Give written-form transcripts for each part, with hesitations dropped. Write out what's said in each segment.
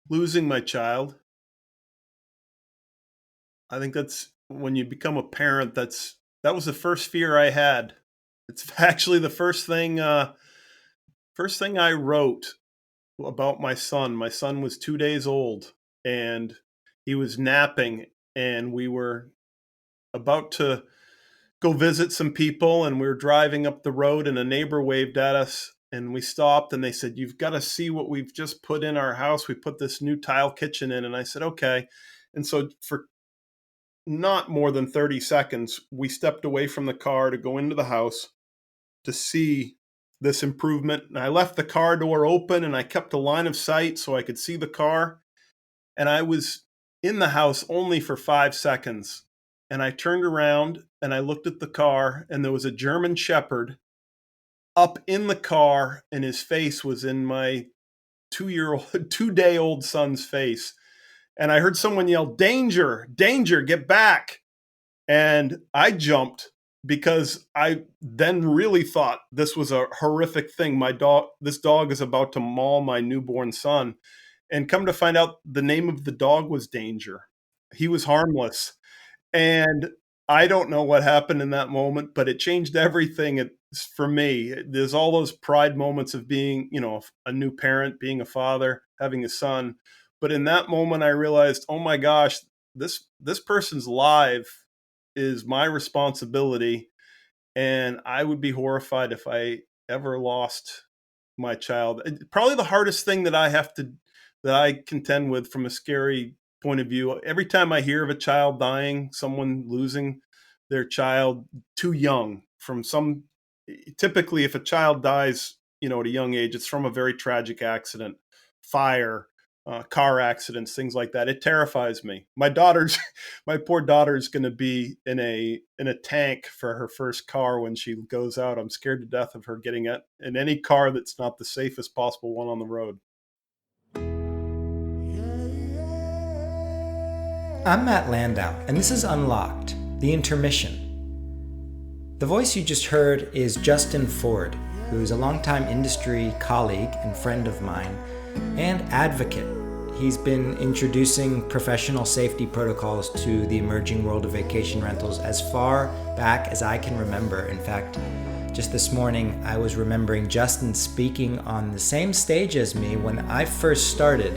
Losing my child. I think that's when you become a parent, that was the first fear I had. It's actually the first thing I wrote about my son. My son was 2 days old, and he was napping, and we were about to go visit some people, and we were driving up the road, and a neighbor waved at us, and we stopped, and they said, "You've gotta see what we've just put in our house. We put this new tile kitchen in," and I said, "Okay." And so for not more than 30 seconds, we stepped away from the car to go into the house to see this improvement. And I left the car door open and I kept a line of sight so I could see the car. And I was in the house only for 5 seconds. And I turned around and I looked at the car, and there was a German Shepherd up in the car, and his face was in my 2 year old, 2 day old son's face. And I heard someone yell, "Danger, danger, get back." And I jumped because I then really thought this was a horrific thing. This dog is about to maul my newborn son. And come to find out, the name of the dog was Danger. He was harmless. And I don't know what happened in that moment, but it changed everything for me. There's all those pride moments of being, a new parent, being a father, having a son. But in that moment, I realized, oh my gosh, this person's life is my responsibility, and I would be horrified if I ever lost my child. Probably the hardest thing that I contend with from a scary point of view. Every time I hear of a child dying, someone losing their child too young from some typically if a child dies, at a young age, it's from a very tragic accident, fire, car accidents, things like that. It terrifies me. My poor daughter's going to be in a tank for her first car when she goes out. I'm scared to death of her getting in any car that's not the safest possible one on the road. I'm Matt Landau, and this is Unlocked, the intermission. The voice you just heard is Justin Ford, who's a longtime industry colleague and friend of mine, and advocate. He's been introducing professional safety protocols to the emerging world of vacation rentals as far back as I can remember. In fact, just this morning, I was remembering Justin speaking on the same stage as me when I first started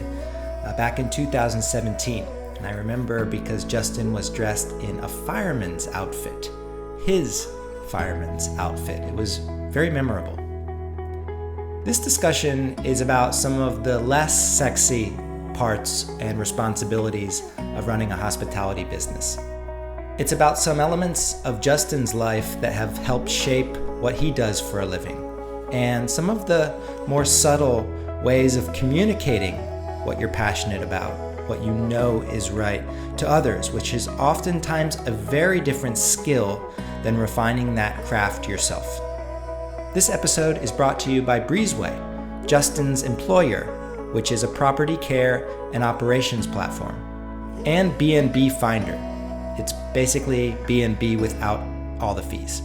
back in 2017. And I remember because Justin was dressed in a fireman's outfit, his fireman's outfit. It was very memorable. This discussion is about some of the less sexy parts and responsibilities of running a hospitality business. It's about some elements of Justin's life that have helped shape what he does for a living, and some of the more subtle ways of communicating what you're passionate about, what you know is right, to others, which is oftentimes a very different skill than refining that craft yourself. This episode is brought to you by Breezeway, Justin's employer, which is a property care and operations platform, and B&B Finder. It's basically B&B without all the fees.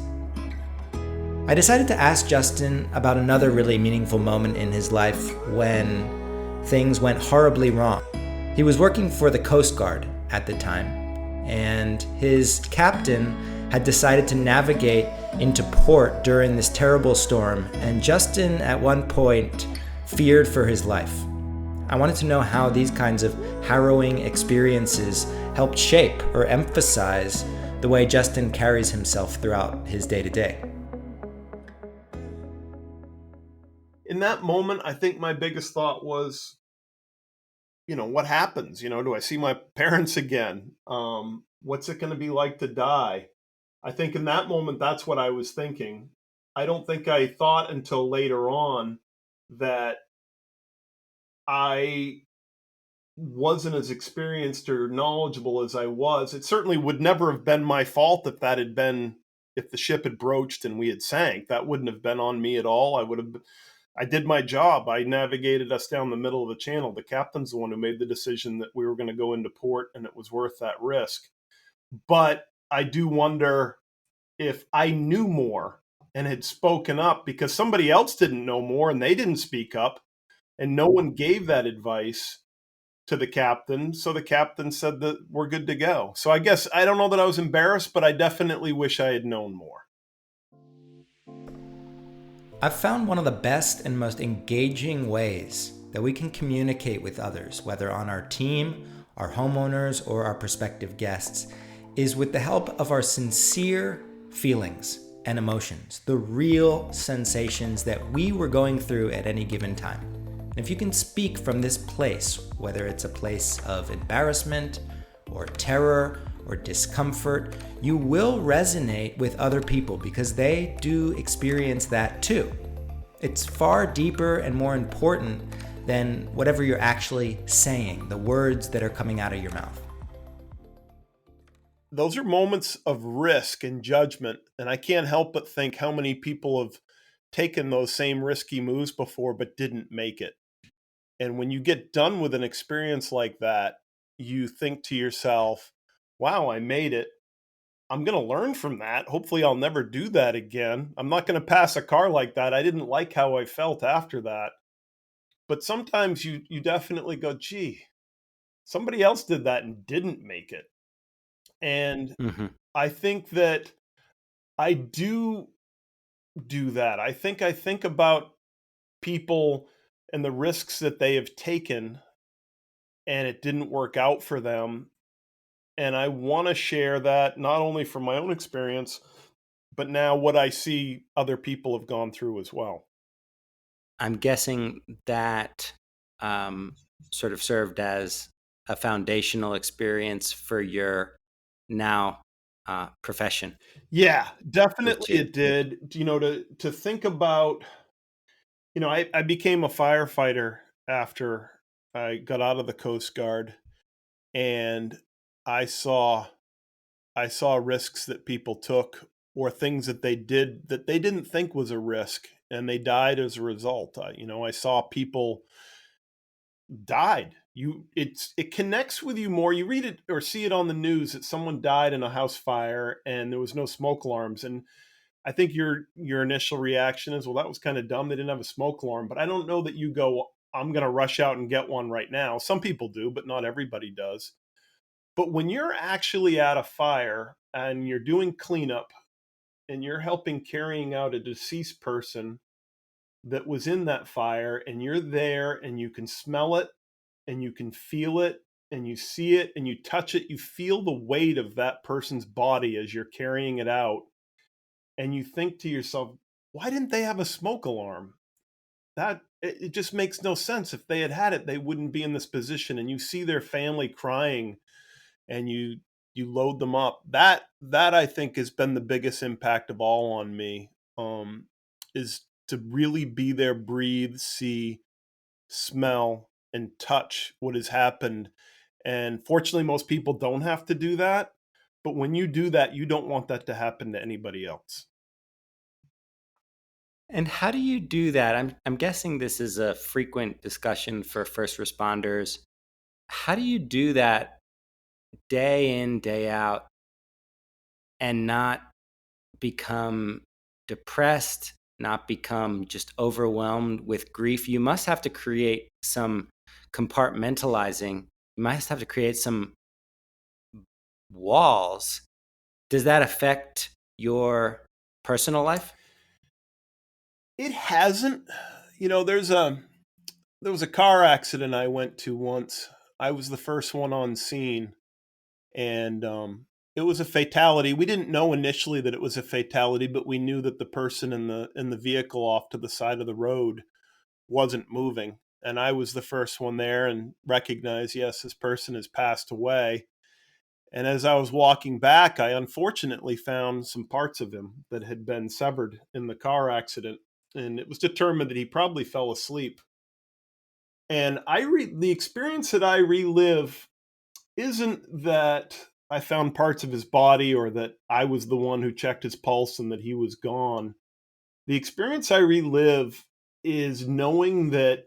I decided to ask Justin about another really meaningful moment in his life when things went horribly wrong. He was working for the Coast Guard at the time, and his captain had decided to navigate into port during this terrible storm, and Justin at one point feared for his life. I wanted to know how these kinds of harrowing experiences helped shape or emphasize the way Justin carries himself throughout his day-to-day. In that moment, I think my biggest thought was, what happens? Do I see my parents again? What's it going to be like to die? I think in that moment, that's what I was thinking. I don't think I thought until later on that I wasn't as experienced or knowledgeable as I was. It certainly would never have been my fault if the ship had broached and we had sank. That wouldn't have been on me at all. I did my job. I navigated us down the middle of the channel. The captain's the one who made the decision that we were going to go into port and it was worth that risk. But I do wonder if I knew more and had spoken up because somebody else didn't know more and they didn't speak up and no one gave that advice. to the captain. So the captain said that we're good to go. So I guess I don't know that I was embarrassed, but I definitely wish I had known more. I've found one of the best and most engaging ways that we can communicate with others, whether on our team, our homeowners, or our prospective guests, is with the help of our sincere feelings and emotions, the real sensations that we were going through at any given time. And if you can speak from this place, whether it's a place of embarrassment or terror or discomfort, you will resonate with other people because they do experience that too. It's far deeper and more important than whatever you're actually saying, the words that are coming out of your mouth. Those are moments of risk and judgment. And I can't help but think how many people have taken those same risky moves before but didn't make it. And when you get done with an experience like that, you think to yourself, wow, I made it. I'm going to learn from that. Hopefully, I'll never do that again. I'm not going to pass a car like that. I didn't like how I felt after that. But sometimes you definitely go, gee, somebody else did that and didn't make it. And Mm-hmm. I think that I do that. I think about people and the risks that they have taken and it didn't work out for them. And I want to share that not only from my own experience, but now what I see other people have gone through as well. I'm guessing that um, sort of served as a foundational experience for your now profession, Yeah, definitely which is it did. To think about, I became a firefighter after I got out of the Coast Guard, and I saw I saw risks that people took or things that they did that they didn't think was a risk and they died as a result. I saw people died. It connects with you more. You read it or see it on the news that someone died in a house fire and there was no smoke alarms. And I think your initial reaction is, well, that was kind of dumb. They didn't have a smoke alarm. But I don't know that you go, I'm going to rush out and get one right now. Some people do, but not everybody does. But when you're actually at a fire and you're doing cleanup and you're helping carrying out a deceased person that was in that fire and you're there and you can smell it and you can feel it and you see it and you touch it, you feel the weight of that person's body as you're carrying it out. And you think to yourself, why didn't they have a smoke alarm? It just makes no sense. If they had had it, they wouldn't be in this position. And you see their family crying and you load them up. That I think has been the biggest impact of all on me. Is to really be there, breathe, see, smell, and touch what has happened. And fortunately, most people don't have to do that. But when you do that, you don't want that to happen to anybody else. And how do you do that? I'm guessing this is a frequent discussion for first responders. How do you do that day in, day out, and not become depressed, not become just overwhelmed with grief? You must have to create some compartmentalizing. You must have to create some walls. Does that affect your personal life? It hasn't. There was a car accident I went to once. I was the first one on scene, and it was a fatality. We didn't know initially that it was a fatality, but we knew that the person in the vehicle off to the side of the road wasn't moving. And I was the first one there and recognized, yes, this person has passed away. And as I was walking back, I unfortunately found some parts of him that had been severed in the car accident. And it was determined that he probably fell asleep. And the experience that I relive isn't that I found parts of his body or that I was the one who checked his pulse and that he was gone. The experience I relive is knowing that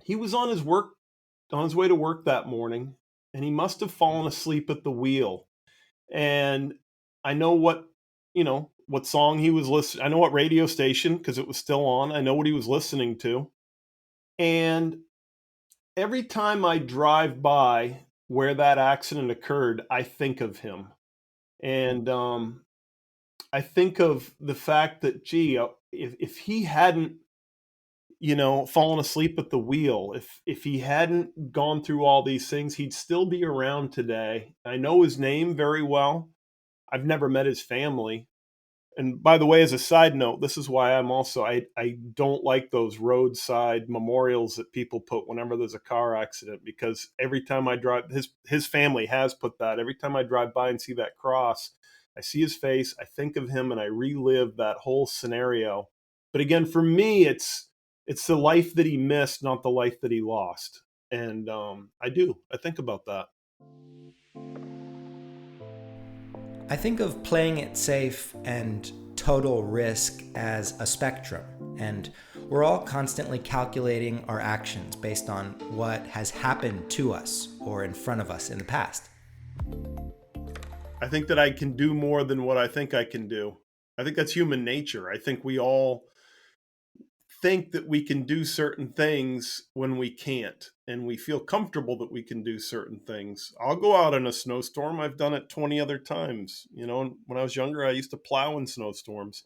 he was on his way to work that morning and he must have fallen asleep at the wheel. And I know what song he was listening. I know what radio station because it was still on. I know what he was listening to. And every time I drive by where that accident occurred, I think of him. And I think of the fact that, gee, if he hadn't, fallen asleep at the wheel, if he hadn't gone through all these things, he'd still be around today. I know his name very well. I've never met his family. And by the way, as a side note, this is why I don't like those roadside memorials that people put whenever there's a car accident, because every time I drive, his family has put that. Every time I drive by and see that cross, I see his face, I think of him, and I relive that whole scenario. But again, for me, it's the life that he missed, not the life that he lost. And I think about that. I think of playing it safe and total risk as a spectrum, and we're all constantly calculating our actions based on what has happened to us or in front of us in the past. I think that I can do more than what I think I can do. I think that's human nature. I think we all think that we can do certain things when we can't, and we feel comfortable that we can do certain things. I'll go out in a snowstorm. I've done it 20 other times. When I was younger, I used to plow in snowstorms.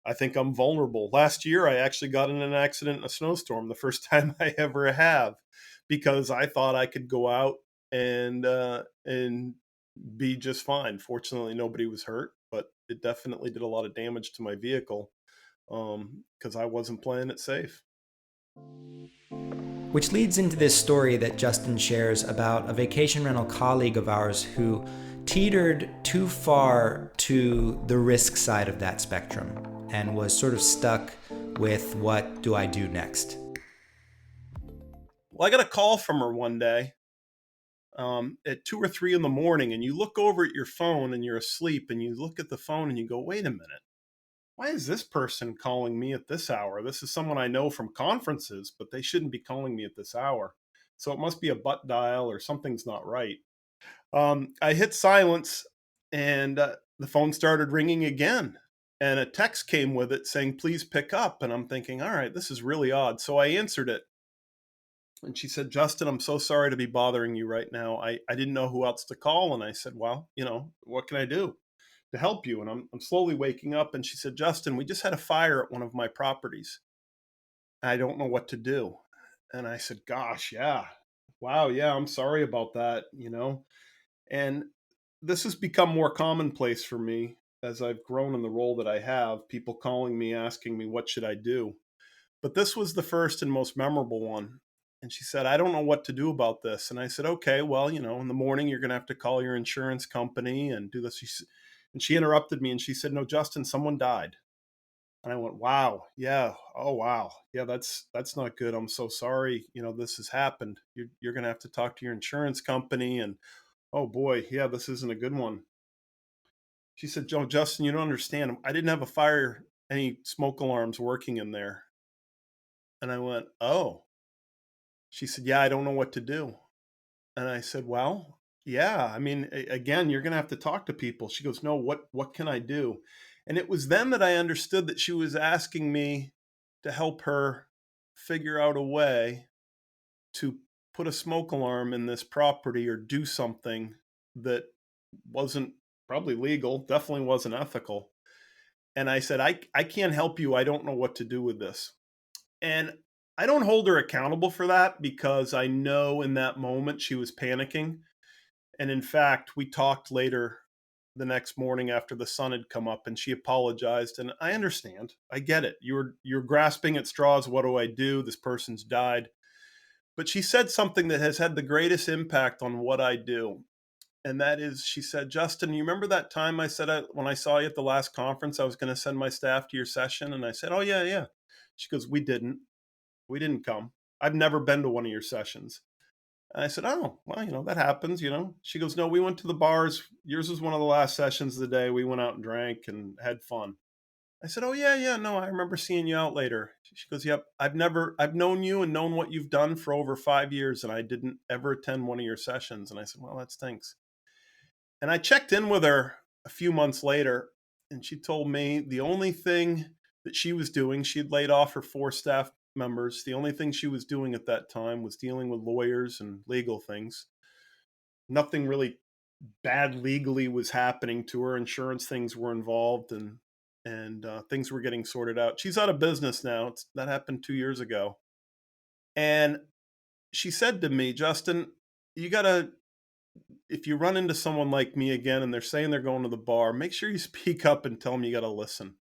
I think I'm vulnerable. Last year, I actually got in an accident in a snowstorm, the first time I ever have, because I thought I could go out and be just fine. Fortunately, nobody was hurt, but it definitely did a lot of damage to my vehicle, because I wasn't playing it safe. Which leads into this story that Justin shares about a vacation rental colleague of ours who teetered too far to the risk side of that spectrum and was sort of stuck with what do I do next. Well, I got a call from her one day at 2 or 3 in the morning, and you look over at your phone and you're asleep, and you look at the phone and you go, wait a minute. Why is this person calling me at this hour? This is someone I know from conferences, but they shouldn't be calling me at this hour. So it must be a butt dial or something's not right. I hit silence, and the phone started ringing again. And a text came with it saying, please pick up. And I'm thinking, all right, this is really odd. So I answered it. And she said, Justin, I'm so sorry to be bothering you right now. I didn't know who else to call. And I said, well, what can I do to help you? And I'm slowly waking up. And she said, Justin, we just had a fire at one of my properties. I don't know what to do. And I said, gosh, yeah. Wow, yeah, I'm sorry about that. And this has become more commonplace for me as I've grown in the role that I have, people calling me, asking me, what should I do? But this was the first and most memorable one. And she said, I don't know what to do about this. And I said, okay, well, in the morning, you're going to have to call your insurance company and do this. And she interrupted me and she said, no, Justin, someone died. And I went, wow, yeah, oh, wow. Yeah, that's not good. I'm so sorry. This has happened. You're going to have to talk to your insurance company. And oh boy, yeah, this isn't a good one. She said, Joe, Justin, you don't understand. I didn't have any smoke alarms working in there. And I went, oh. She said, yeah, I don't know what to do. And I said, well, yeah, I mean, again, you're going to have to talk to people. She goes, no, what can I do? And it was then that I understood that she was asking me to help her figure out a way to put a smoke alarm in this property or do something that wasn't probably legal, definitely wasn't ethical. And I said, I can't help you. I don't know what to do with this. And I don't hold her accountable for that, because I know in that moment she was panicking. And in fact, we talked later the next morning after the sun had come up, and she apologized. And I understand. I get it. You're grasping at straws. What do I do? This person's died. But she said something that has had the greatest impact on what I do. And that is, she said, Justin, you remember that time I said when I saw you at the last conference, I was going to send my staff to your session? And I said, oh, yeah, yeah. She goes, we didn't. We didn't come. I've never been to one of your sessions. And I said, oh, well, that happens. She goes, no, we went to the bars. Yours was one of the last sessions of the day. We went out and drank and had fun. I said, oh, yeah, yeah. No, I remember seeing you out later. She goes, yep, I've known you and known what you've done for over 5 years, and I didn't ever attend one of your sessions. And I said, well, that stinks. And I checked in with her a few months later, and she told me the only thing that she was doing, she'd laid off her 4 staff members. The only thing she was doing at that time was dealing with lawyers and legal things. Nothing really bad legally was happening to her. Insurance things were involved, and things were getting sorted out. She's out of business now. That happened 2 years ago. And she said to me, Justin, you gotta, if you run into someone like me again and they're saying they're going to the bar, make sure you speak up and tell them you got to listen.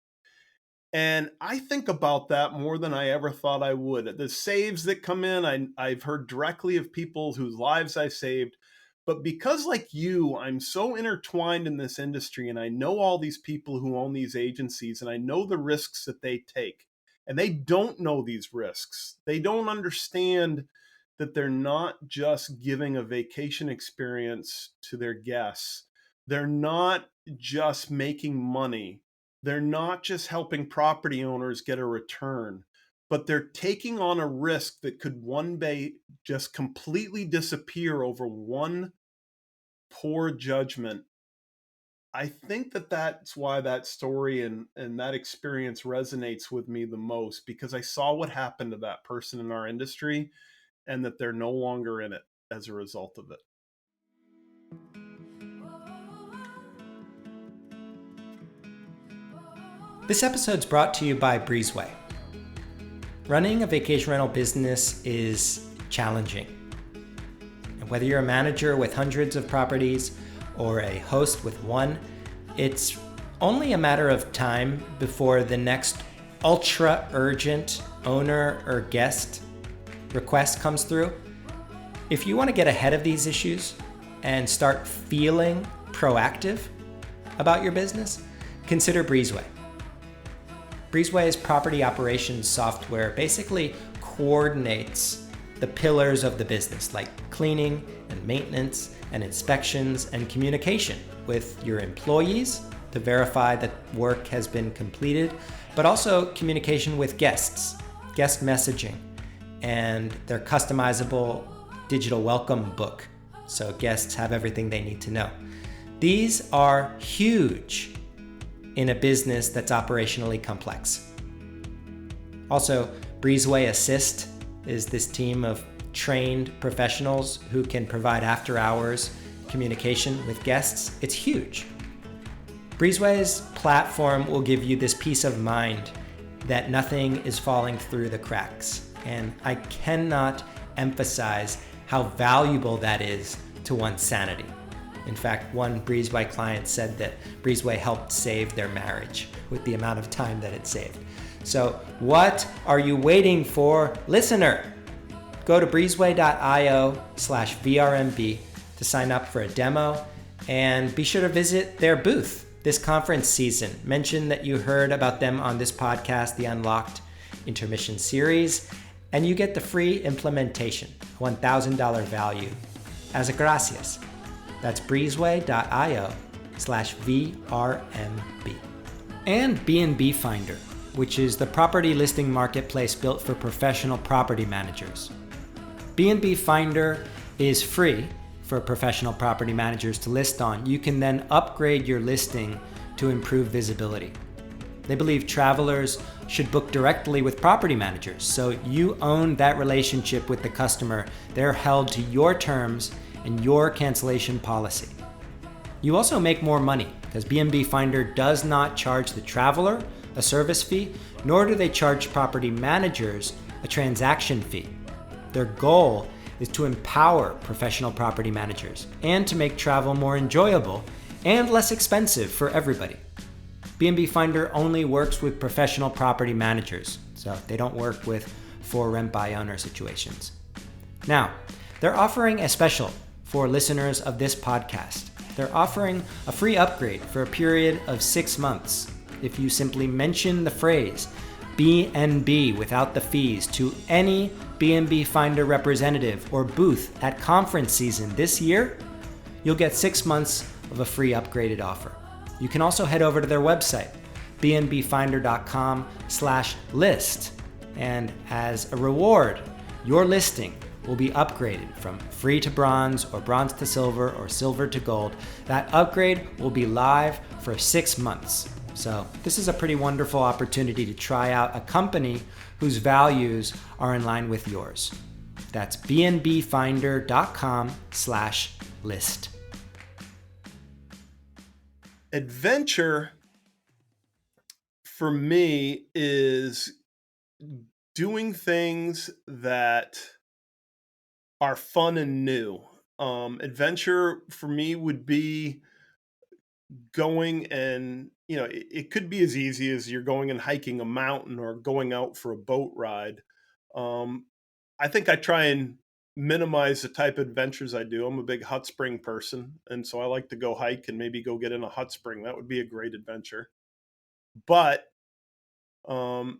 And I think about that more than I ever thought I would. The saves that come in, I've heard directly of people whose lives I saved. But because, like you, I'm so intertwined in this industry and I know all these people who own these agencies and I know the risks that they take. And they don't know these risks. They don't understand that they're not just giving a vacation experience to their guests. They're not just making money. They're not just helping property owners get a return, but they're taking on a risk that could one day just completely disappear over one poor judgment. I think that that's why that story and that experience resonates with me the most, because I saw what happened to that person in our industry and that they're no longer in it as a result of it. This episode's brought to you by Breezeway. Running a vacation rental business is challenging. And whether you're a manager with hundreds of properties or a host with one, it's only a matter of time before the next ultra urgent owner or guest request comes through. If you want to get ahead of these issues and start feeling proactive about your business, consider Breezeway. Breezeway's property operations software basically coordinates the pillars of the business, like cleaning and maintenance and inspections and communication with your employees to verify that work has been completed, but also communication with guests, guest messaging, and their customizable digital welcome book, so guests have everything they need to know. These are huge in a business that's operationally complex. Also, Breezeway Assist is this team of trained professionals who can provide after-hours communication with guests. It's huge. Breezeway's platform will give you this peace of mind that nothing is falling through the cracks. And I cannot emphasize how valuable that is to one's sanity. In fact, one Breezeway client said that Breezeway helped save their marriage with the amount of time that it saved. So what are you waiting for, listener? Go to breezeway.io/VRMB to sign up for a demo, and be sure to visit their booth this conference season. Mention that you heard about them on this podcast, the Unlocked Intermission Series, and you get the free implementation, $1,000 value, as a gracias. That's breezeway.io/VRMB. And B&B Finder, which is the property listing marketplace built for professional property managers. B&B Finder is free for professional property managers to list on. You can then upgrade your listing to improve visibility. They believe travelers should book directly with property managers, so you own that relationship with the customer. They're held to your terms and your cancellation policy. You also make more money because B&B Finder does not charge the traveler a service fee, nor do they charge property managers a transaction fee. Their goal is to empower professional property managers and to make travel more enjoyable and less expensive for everybody. B&B Finder only works with professional property managers, so they don't work with for rent by owner situations. Now, they're offering a special for listeners of this podcast. They're offering a free upgrade for a period of 6 months if you simply mention the phrase B&B without the fees to any B&B Finder representative or booth at conference season this year. You'll get 6 months of a free upgraded offer. You can also head over to their website, bnbfinder.com/list, and as a reward, your listing will be upgraded from free to bronze or bronze to silver or silver to gold. That upgrade will be live for 6 months. So, this is a pretty wonderful opportunity to try out a company whose values are in line with yours. That's bnbfinder.com/list. Adventure for me is doing things that are fun and new. Adventure for me would be going and, it could be as easy as you're going and hiking a mountain or going out for a boat ride. Um, I think I try and minimize the type of adventures I do. I'm a big hot spring person, and so I like to go hike and maybe go get in a hot spring. That would be a great adventure. But um,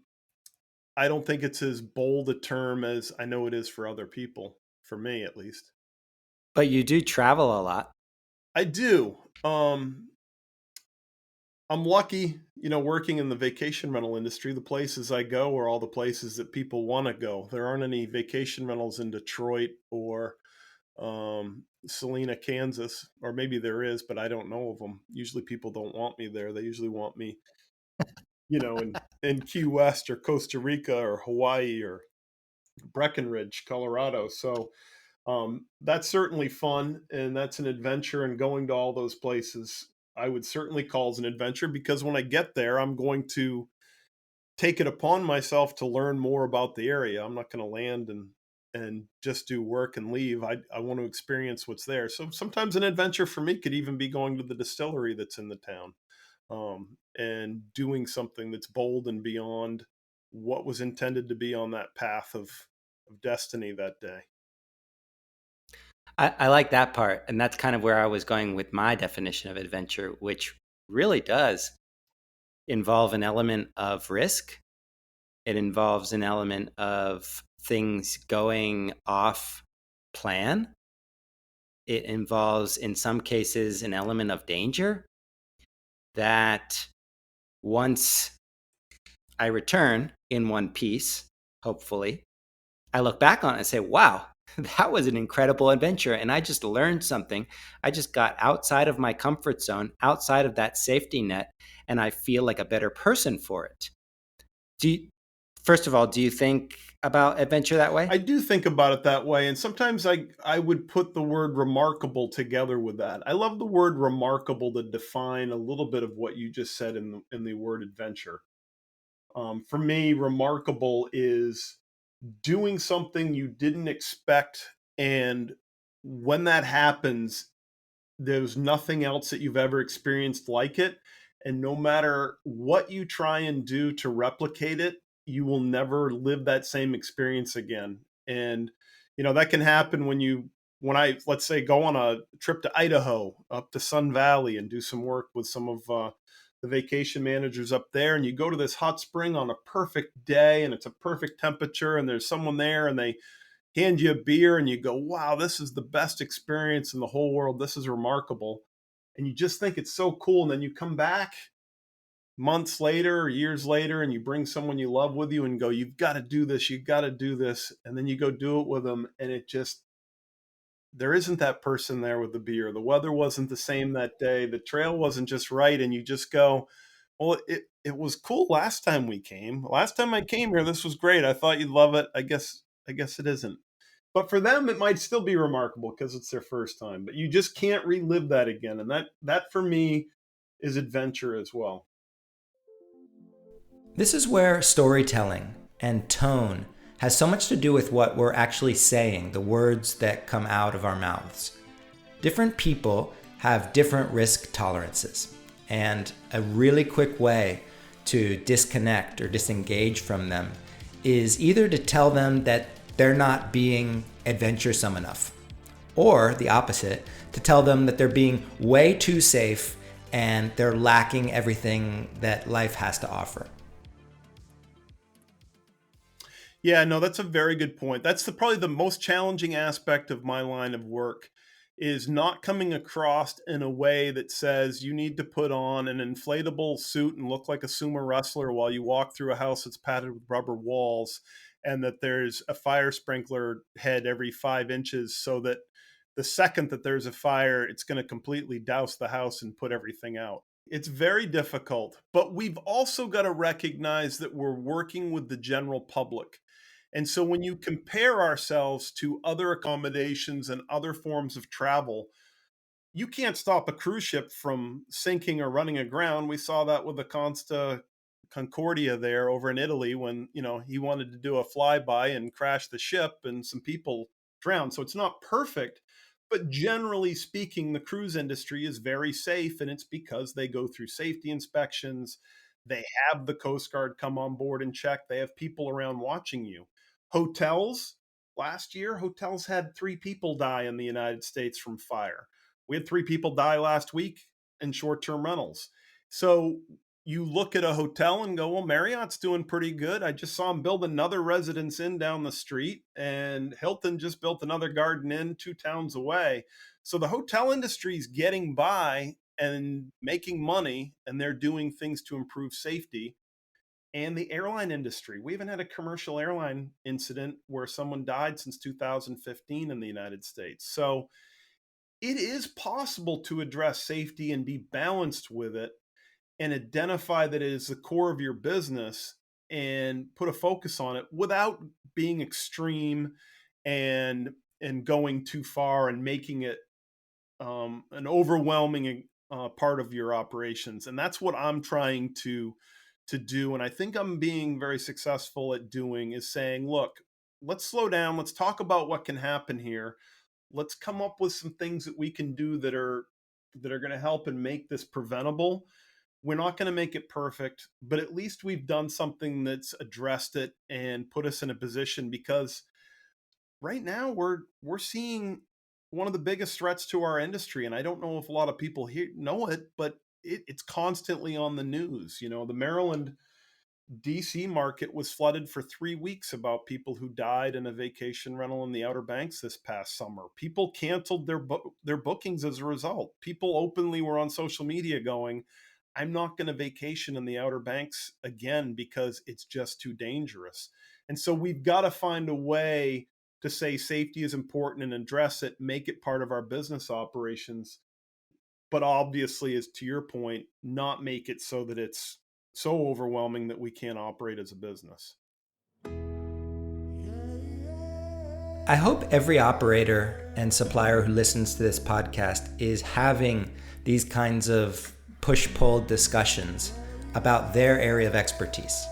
I don't think it's as bold a term as I know it is for other people, for me at least. But you do travel a lot. I do. I'm lucky, working in the vacation rental industry. The places I go are all the places that people want to go. There aren't any vacation rentals in Detroit or Salina, Kansas, or maybe there is, but I don't know of them. Usually people don't want me there. They usually want me, in Key West or Costa Rica or Hawaii or Breckenridge, Colorado. So that's certainly fun, and that's an adventure. And going to all those places, I would certainly call as an adventure because when I get there, I'm going to take it upon myself to learn more about the area. I'm not going to land and just do work and leave. I want to experience what's there. So sometimes an adventure for me could even be going to the distillery that's in the town, and doing something that's bold and beyond what was intended to be on that path of destiny that day. I like that part. And that's kind of where I was going with my definition of adventure, which really does involve an element of risk. It involves an element of things going off plan. It involves, in some cases, an element of danger that once I return in one piece, hopefully, I look back on it and say, wow, that was an incredible adventure. And I just learned something. I just got outside of my comfort zone, outside of that safety net, and I feel like a better person for it. Do you, First of all, do you think about adventure that way? I do think about it that way, and sometimes I would put the word remarkable together with that. I love the word remarkable to define a little bit of what you just said in the word adventure. For me, remarkable is doing something you didn't expect, and when that happens, there's nothing else that you've ever experienced like it. And no matter what you try and do to replicate it, you will never live that same experience again. And, that can happen when I, let's say, go on a trip to Idaho, up to Sun Valley, and do some work with some of the vacation managers up there. And you go to this hot spring on a perfect day, and it's a perfect temperature, and there's someone there, and they hand you a beer and you go, wow, this is the best experience in the whole world. This is remarkable. And you just think it's so cool. And then you come back months later or years later and you bring someone you love with you and go, you've got to do this. You've got to do this. And then you go do it with them. And there isn't that person there with the beer. The weather wasn't the same that day. The trail wasn't just right. And you just go, well, it was cool last time we came. Last time I came here, this was great. I thought you'd love it. I guess it isn't. But for them, it might still be remarkable because it's their first time. But you just can't relive that again, and that for me is adventure as well. This is where storytelling and tone has so much to do with what we're actually saying, the words that come out of our mouths. Different people have different risk tolerances, and a really quick way to disconnect or disengage from them is either to tell them that they're not being adventuresome enough, or the opposite, to tell them that they're being way too safe and they're lacking everything that life has to offer. Yeah, no, that's a very good point. That's probably the most challenging aspect of my line of work is not coming across in a way that says you need to put on an inflatable suit and look like a sumo wrestler while you walk through a house that's padded with rubber walls, and that there's a fire sprinkler head every 5 inches so that the second that there's a fire, it's going to completely douse the house and put everything out. It's very difficult, but we've also got to recognize that we're working with the general public. And so when you compare ourselves to other accommodations and other forms of travel, you can't stop a cruise ship from sinking or running aground. We saw that with the Consta Concordia there over in Italy when, he wanted to do a flyby and crash the ship and some people drowned. So it's not perfect, but generally speaking, the cruise industry is very safe, and it's because they go through safety inspections. They have the Coast Guard come on board and check. They have people around watching you. Hotels, last year, hotels had 3 people die in the United States from fire. We had 3 people die last week in short-term rentals. So you look at a hotel and go, well, Marriott's doing pretty good. I just saw them build another Residence Inn down the street, and Hilton just built another Garden Inn 2 towns away. So the hotel industry is getting by and making money, and they're doing things to improve safety. And the airline industry, we haven't had a commercial airline incident where someone died since 2015 in the United States. So it is possible to address safety and be balanced with it and identify that it is the core of your business and put a focus on it without being extreme and going too far and making it an overwhelming part of your operations. And that's what I'm trying to do. And I think I'm being very successful at doing, is saying, look, let's slow down. Let's talk about what can happen here. Let's come up with some things that we can do that are going to help and make this preventable. We're not going to make it perfect, but at least we've done something that's addressed it and put us in a position, because right now we're seeing one of the biggest threats to our industry. And I don't know if a lot of people here know it, but it's constantly on the news. The Maryland DC market was flooded for 3 weeks about people who died in a vacation rental in the Outer Banks this past summer. People canceled their bookings as a result. People openly were on social media going, I'm not going to vacation in the Outer Banks again because it's just too dangerous. And so we've got to find a way to say safety is important and address it, make it part of our business operations. But obviously, as to your point, not make it so that it's so overwhelming that we can't operate as a business. I hope every operator and supplier who listens to this podcast is having these kinds of push-pull discussions about their area of expertise.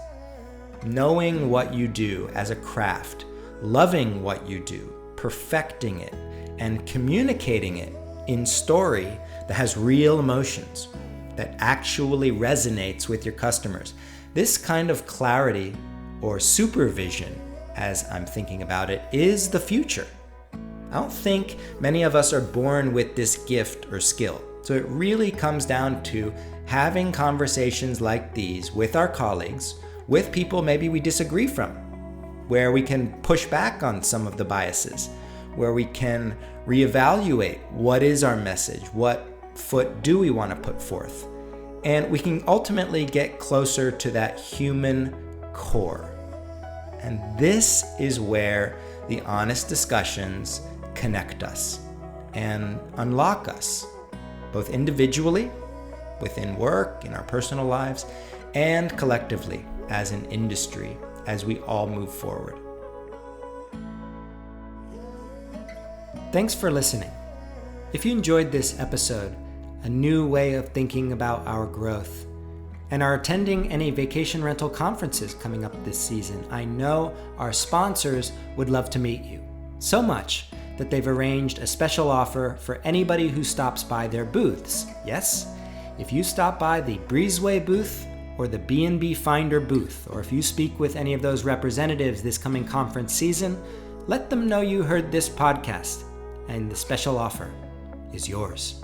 Knowing what you do as a craft, loving what you do, perfecting it, and communicating it in story that has real emotions, that actually resonates with your customers. This kind of clarity or supervision, as I'm thinking about it, is the future. I don't think many of us are born with this gift or skill. So it really comes down to having conversations like these with our colleagues, with people maybe we disagree from, where we can push back on some of the biases, where we can reevaluate what is our message, what foot do we want to put forth, and we can ultimately get closer to that human core. And this is where the honest discussions connect us and unlock us, both individually, within work, in our personal lives, and collectively as an industry, as we all move forward. Thanks for listening. If you enjoyed this episode, a new way of thinking about our growth, and are attending any vacation rental conferences coming up this season, I know our sponsors would love to meet you. So much that they've arranged a special offer for anybody who stops by their booths. Yes, if you stop by the Breezeway booth or the B&B Finder booth, or if you speak with any of those representatives this coming conference season, let them know you heard this podcast, and the special offer is yours.